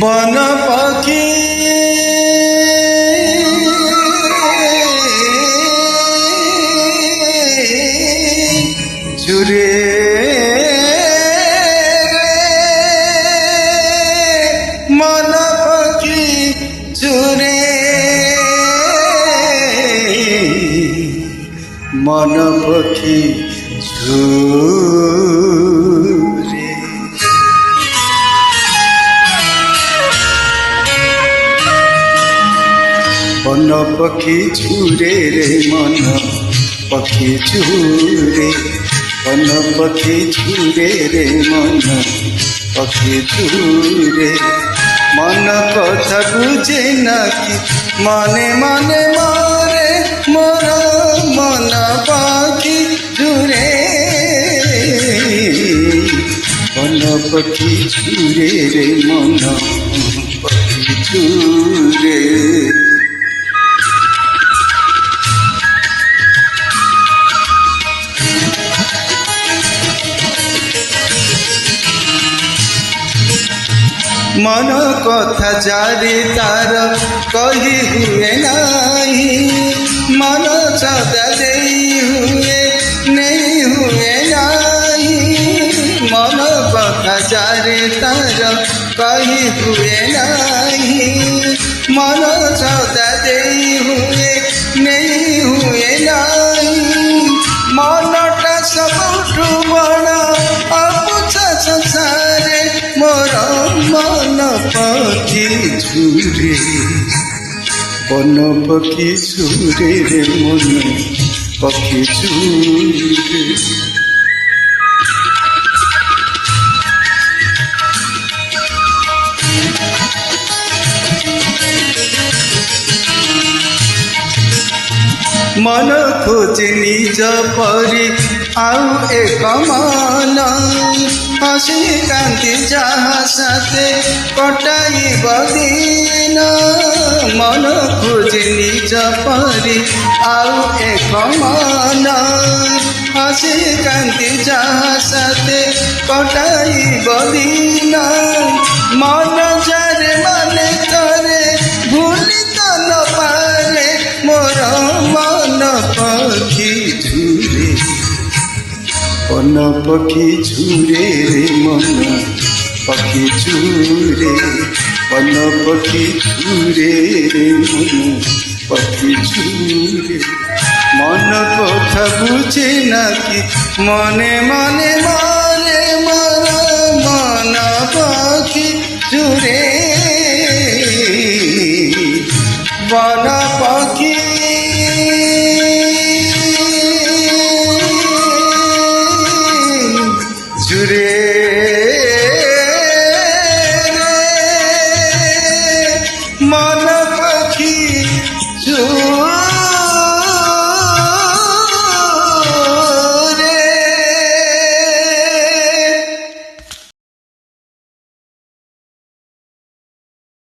বন পাখি জুড়ে মন পাখি জুড়ে মন পাখি জুড়ে বন পাখি ঝুরে রে মন পাখি ঝুরে বন পাখি ঝুরে রে মন পাখি ঝুরে মন কথা বুঝে নাকি মনে মনে মরে মোর মন পাখি ঝুরে বন পাখি ঝুরে রে মন পাখি ঝুরে मन कथा जारी तार कही हुए नहीं मन सदा दे हुए नहीं हुए नहीं मन कथा जारी तार कही हुए नहीं मन सदा दे हुए नहीं हुए नहीं मनटा सबुठु बड़ा अपुछा संसारे मोर मन पाखी झुरे बन पाखी झुरे रे मन पाखी झुरे मन खोजे निज परी आउ एक मन हसी कांति जहाँ साथे कटाइब दिन मन खोजे निज परी आउ एक मन हसी कांति जहाँ साथे कटाइब दिन मन जारे माने करे भूली तो न पारे मोर मन पाखी झुरे बन पाखी झुरे रे मन पाखी झुरे बन पाखी झुरे रे मन पाखी झुरे मन कथा बुझे नाकि मने मने मने मन मन पाखी झुरे बन पाखी झुरे